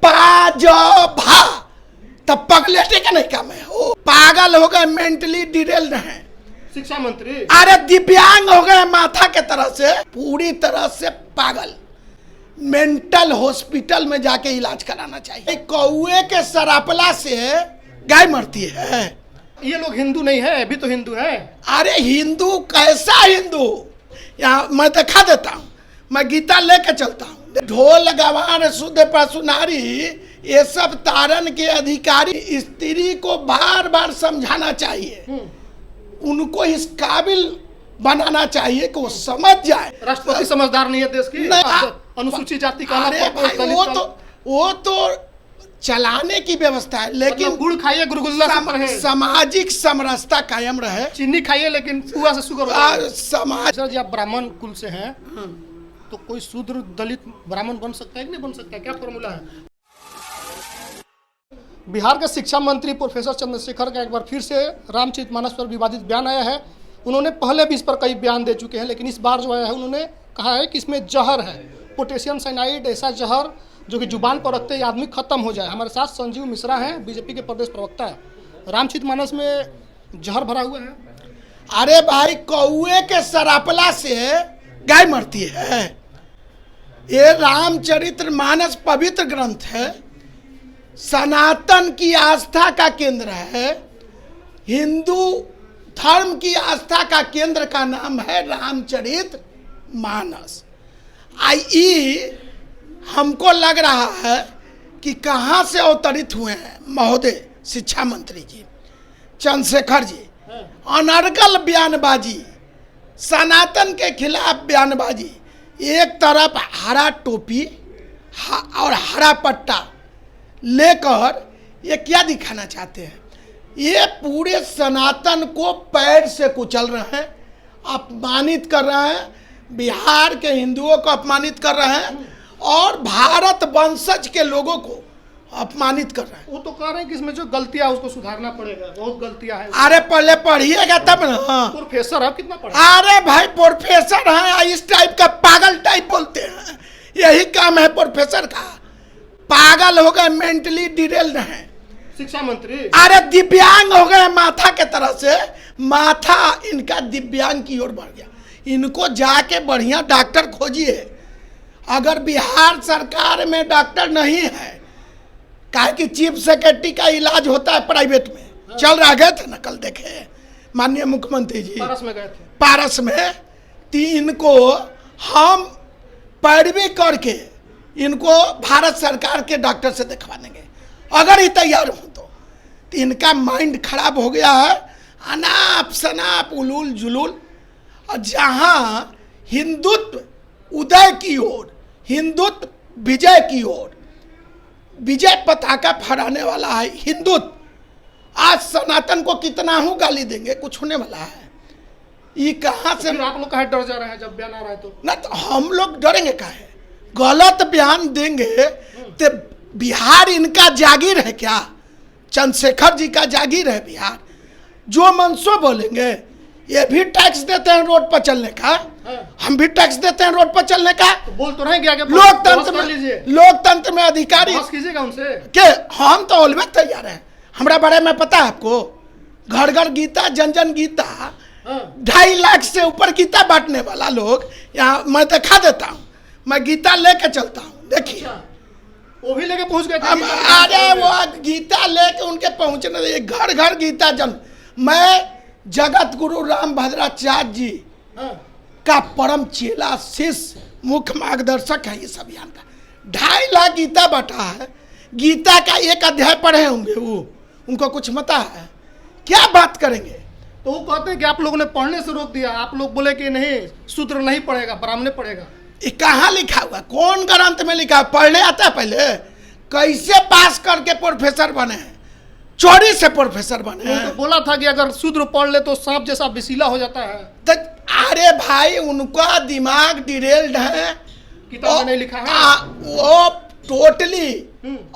भा तब पगलेटे का नहीं काम है। वो पागल हो गए, मेंटली डिरेल्ड है। शिक्षा मंत्री अरे दिव्यांग हो गए माथा के तरह से, पूरी तरह से पागल। मेंटल हॉस्पिटल में जाके इलाज कराना चाहिए। कौए के सरापला से गाय मरती है। ये लोग हिंदू नहीं है, अभी तो हिंदू है। अरे हिंदू कैसा हिंदू, यहाँ मैं दिखा देता हूँ, मैं गीता लेके चलता हूँ। ढोल गवार शुद्ध पशुनारी ये सब तारण के अधिकारी। स्त्री को बार बार समझाना चाहिए, उनको इस काबिल बनाना चाहिए कि वो समझ जाए। राष्ट्रपति समझदार नहीं है देश की, अनुसूचित जाति का। अरे भाई वो तो चलाने की व्यवस्था है, लेकिन मतलब गुड़ खाइए गुरगुल्ला से परहेज। सामाजिक समरसता कायम रहे। चीनी खाइए लेकिन पुआ से शुगर। समाज सर जी आप ब्राह्मण कुल से हैं, तो कोई शूद्र दलित ब्राह्मण बन सकता है कि नहीं बन सकता है, क्या फॉर्मूला है? बिहार के शिक्षा मंत्री प्रोफेसर चंद्रशेखर का एक बार फिर से रामचरितमानस पर विवादित बयान आया है। उन्होंने पहले भी इस पर कई बयान दे चुके हैं, लेकिन इस बार जो है उन्होंने कहा है कि इसमें जहर है, पोटेशियम साइनाइड, ऐसा जहर जो कि जुबान पर रखते ही आदमी खत्म हो जाए। हमारे साथ संजीव मिश्रा हैं, बीजेपी के प्रदेश प्रवक्ता है। रामचरितमानस में जहर भरा हुआ है। अरे भाई कौए के सरापला से गाय मरती है। ये रामचरितमानस पवित्र ग्रंथ है, सनातन की आस्था का केंद्र है। हिंदू धर्म की आस्था का केंद्र का नाम है रामचरितमानस। हमको लग रहा है कि कहाँ से अवतरित हुए हैं महोदय शिक्षा मंत्री जी चंद्रशेखर जी। अनर्गल बयानबाजी, सनातन के खिलाफ बयानबाजी। एक तरफ हरा टोपी और हरा पट्टा लेकर ये क्या दिखाना चाहते हैं? ये पूरे सनातन को पैर से कुचल रहे हैं, अपमानित कर रहे हैं, बिहार के हिंदुओं को अपमानित कर रहे हैं और भारत वंशज के लोगों को अपमानित कर रहे हैं। वो तो कह रहे हैं कि इसमें जो गलतियां है उसको सुधारना पड़ेगा, बहुत गलतियां हैं। अरे पहले पढ़िएगा तब ना। प्रोफेसर आप कितना पढ़े? अरे भाई प्रोफेसर हैं, इस टाइप का पागल टाइप बोलते हैं, यही काम है प्रोफेसर का। पागल हो गए, मेंटली डिरेल्ड है। शिक्षा मंत्री अरे दिव्यांग हो गए माथा के तरह से, माथा इनका दिव्यांग की ओर बढ़ गया। इनको जाके बढ़िया डॉक्टर खोजिए। अगर बिहार सरकार में डॉक्टर नहीं है, काहे कि चीफ सेक्रेटरी का इलाज होता है प्राइवेट में, चल रहा, गए थे ना कल देखे माननीय मुख्यमंत्री जी पारस में गए थे। पारस में। इनको हम पैरवी करके इनको भारत सरकार के डॉक्टर से दिखवा देंगे अगर ये तैयार हो तो। इनका माइंड खराब हो गया है, अनाप शनाप उलूल जुलूल। और जहाँ हिंदुत्व उदय की ओर, हिंदुत्व विजय की ओर, विजय पताका फहराने वाला है हिंदुत्व। आज सनातन को कितना हूँ गाली देंगे, कुछ होने वाला है? ये कहाँ से? आप लोग कहाँ डर जा रहे हैं जब बयान आ रहा है तो? ना तो हम लोग डरेंगे काहे? गलत बयान देंगे तो बिहार इनका जागीर है क्या? चंद्रशेखर जी का जागीर है बिहार। जो मनसो बोलेंगे। ये भी टैक्स देते हैं रोड पर चलने का, हम भी टैक्स देते हैं रोड पर चलने का। तो बोल तो रहेंगे आगे। लोकतंत्र में अधिकारी कीजिएगा उनसे के हम तो ऑलवेज तैयार हैं। हमारा बारे में पता है आपको, घर घर गीता, जन जन गीता, 2.5 लाख से ऊपर गीता बांटने वाला लोग यहाँ। मैं दिखा देता हूँ, मैं गीता लेके चलता हूँ, देखिए। वो भी लेके पहुंच गए। अरे वो गीता लेके उनके पहुंचने, घर घर गीता जन। मैं जगत गुरु राम भद्राचार्य जी का परम चेला, शिष्य, मुख्य मार्गदर्शक है इस अभियान का। 2.5 लाख गीता बांटा है। गीता का एक अध्याय पढ़े होंगे वो, उनको कुछ पता है? क्या बात करेंगे? तो वो कहते हैं कि आप लोगों ने पढ़ने से रोक दिया। आप लोग बोले कि नहीं, शूद्र नहीं पढ़ेगा, ब्राह्मण पढ़ेगा। ये कहाँ लिखा हुआ? कौन ग्रंथ में लिखा? पढ़ने आता है पहले? कैसे पास करके प्रोफेसर बने हैं? चोरी से प्रोफेसर बने हैं। तो बोला था कि अगर शूद्र पढ़ ले तो सांप जैसा विशीला हो जाता है। तो अरे भाई उनका दिमाग डिरेल्ड है, किताब में नहीं लिखा है वो टोटली।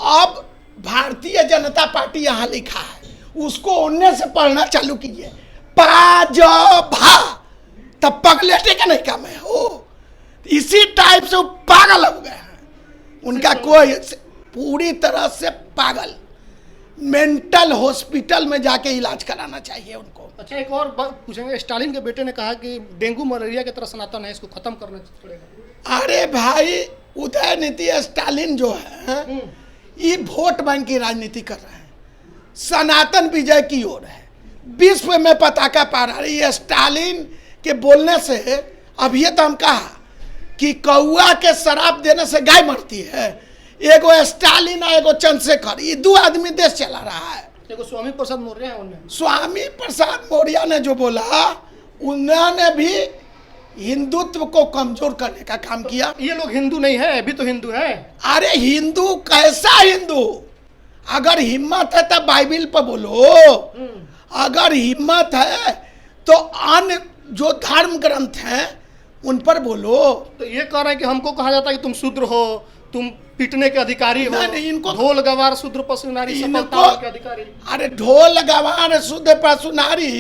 अब भारतीय जनता पार्टी यहाँ लिखा है, उसको उनने से पढ़ना चालू कीजिए। भा तब पगलेटे का नहीं काम है। इसी टाइप से वो पागल हो गए हैं। उनका कोई पूरी तरह से पागल, मेंटल हॉस्पिटल में जाके इलाज कराना चाहिए उनको। अच्छा, एक और बात पूछेंगे, स्टालिन के बेटे ने कहा कि डेंगू मलेरिया की तरह सनातन है, इसको खत्म करना पड़ेगा। अरे भाई, उदयनिधि स्टालिन जो है ये वोट बैंक की राजनीति कर रहे हैं, सनातन विजय की ओर है, विश्व में पताका फहरा रही है। स्टालिन के बोलने से अभी तो हम कहा कि कौआ के शराब देने से गाय मरती है, एगो स्टालिन और एगो चंद्रशेखर, ये दो आदमी देश चला रहा है। देखो स्वामी प्रसाद मौर्य है, उन्होंने स्वामी प्रसाद मौर्य ने जो बोला, उन्होंने भी हिंदुत्व को कमजोर करने का काम किया। ये लोग हिंदू नहीं है, अभी तो हिंदू है। अरे हिंदू कैसा हिंदू? अगर हिम्मत है तो बाइबिल पर बोलो, अगर हिम्मत है तो अन्य जो धर्म ग्रंथ हैं उन पर बोलो। तो ये कह रहे हैं कि हमको कहा जाता है कि तुम शूद्र हो, तुम पीटने के अधिकारी हो। नहीं, इनको ढोल गवार शूद्र पशु नारी इनको, सफलता के अधिकारी। अरे ढोल गवार शुद्ध पशु नारी,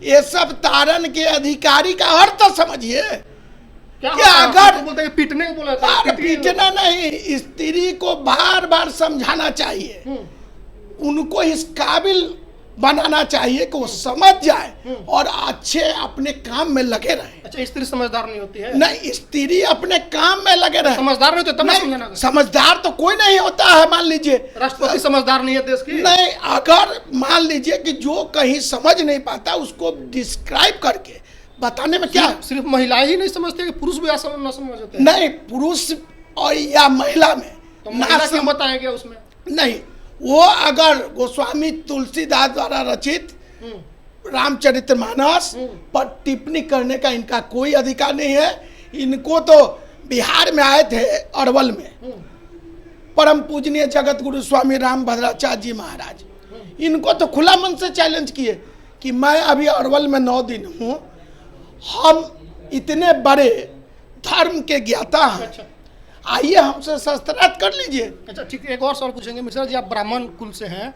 ये सब तारण के अधिकारी का अर्थ तो समझिए। क्या अगर बोलते हैं पीटने को बोला था, अरे पीटना नहीं, स्त्री को बार बार समझाना चाहिए, उनको इस काबिल बनाना चाहिए कि वो समझ जाए और अच्छे अपने काम में लगे रहे। अच्छा, स्त्री समझदार नहीं होती है? नहीं, स्त्री अपने काम में लगे रहे। समझदार नहीं होते तब नहीं, समझाना। समझदार तो कोई नहीं होता है। मान लीजिए राष्ट्रपति समझदार नहीं है देश की। नहीं, अगर मान लीजिए कि जो कहीं समझ नहीं पाता उसको डिस्क्राइब करके बताने में क्या। सिर्फ महिलाएं ही नहीं समझते कि पुरुष भी न समझ होते? नहीं, पुरुष और या महिला में तो महिला क्यों बताएंगे उसमें? नहीं, वो अगर गोस्वामी तुलसीदास द्वारा रचित रामचरितमानस पर टिप्पणी करने का इनका कोई अधिकार नहीं है। इनको तो बिहार में आए थे अरवल में, परम पूजनीय जगत गुरु स्वामी राम भद्राचार्य जी महाराज, इनको तो खुला मन से चैलेंज किए कि मैं अभी अरवल में 9 दिन हूँ, हम इतने बड़े धर्म के ज्ञाता हैं, आइए हमसे शस्त्रार्थ कर लीजिए। अच्छा ठीक है, एक और सवाल पूछेंगे। मिश्रा जी, आप ब्राह्मण कुल से हैं,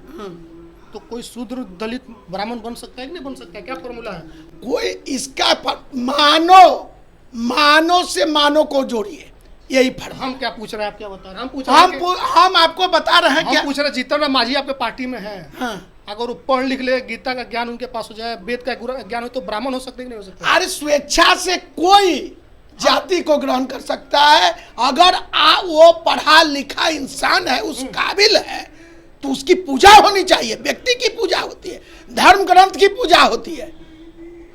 तो कोई शूद्र दलित ब्राह्मण बन सकता है कि नहीं बन सकता है? क्या फॉर्मूला है? कोई इसका मानो से मानो को जोड़िए, यही फर्क। हम क्या पूछ रहे हैं, आप क्या बता रहे हैं? हम आपको बता रहे हैं। क्या पूछ रहे? जीतन राम मांझी आपके पार्टी में है, हाँ। अगर वो पढ़ लिख ले, गीता का ज्ञान उनके पास हो जाए, वेद का ज्ञान हो, तो ब्राह्मण हो सकते कि नहीं हो सकते? अरे स्वेच्छा से कोई जाति को ग्रहण कर सकता है। अगर वो पढ़ा लिखा इंसान है, उस काबिल है, तो उसकी पूजा होनी चाहिए। व्यक्ति की पूजा होती है, धर्म ग्रंथ की पूजा होती है।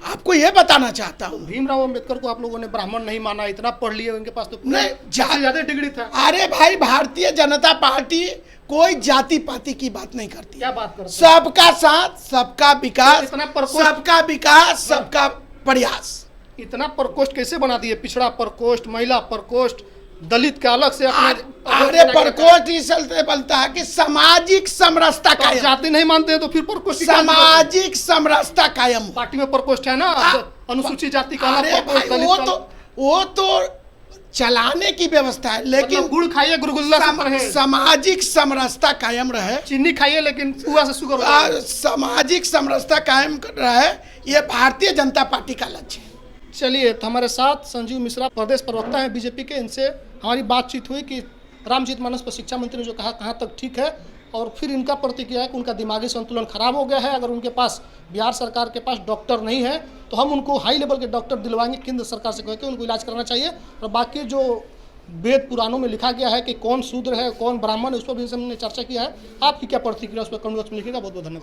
आपको यह बताना चाहता हूँ। भीमराव अंबेडकर को आप लोगों ने ब्राह्मण नहीं माना, इतना पढ़ लिए, उनके पास तो नहीं, ज्यादा डिग्री था। अरे भाई, भारतीय जनता पार्टी कोई जाति पाति की बात नहीं करती। क्या बात करती? सबका साथ, सबका विकास, सबका विकास, सबका प्रयास। इतना प्रकोष्ठ कैसे बना दिए? पिछड़ा प्रकोष्ठ, महिला प्रकोष्ठ, दलित के अलग से अरे प्रकोष्ठ इस चलते बनता है कि सामाजिक समरसता कायम। जाति नहीं मानते हैं तो फिर प्रकोष्ठ? सामाजिक समरसता कायम। पार्टी में प्रकोष्ठ है ना, अनुसूचित जाति का। अरे भाई, वो तो चलाने की व्यवस्था है, लेकिन मतलब गुड़ खाइए, गुरगुल्ला से सामाजिक समरसता कायम रहे। चीनी खाइए लेकिन पुआ से शुगर। सामाजिक समरसता कायम रहे, ये भारतीय जनता पार्टी का लक्ष्य है। चलिए, तो हमारे साथ संजीव मिश्रा प्रदेश प्रवक्ता हैं बीजेपी के, इनसे हमारी बातचीत हुई कि रामचरितमानस पर शिक्षा मंत्री ने जो कहा कहाँ तक ठीक है, और फिर इनका प्रतिक्रिया है कि उनका दिमागी संतुलन खराब हो गया है। अगर उनके पास, बिहार सरकार के पास डॉक्टर नहीं है, तो हम उनको हाई लेवल के डॉक्टर दिलवाएंगे, केंद्र सरकार से कह के उनको इलाज कराना चाहिए। और बाकी जो वेद पुराणों में लिखा गया है कि कौन शूद्र है, कौन ब्राह्मण है, उस पर भी हमने चर्चा किया है। आपकी क्या प्रतिक्रिया उस पर कमेंट बॉक्स में लिखिएगा। बहुत बहुत धन्यवाद।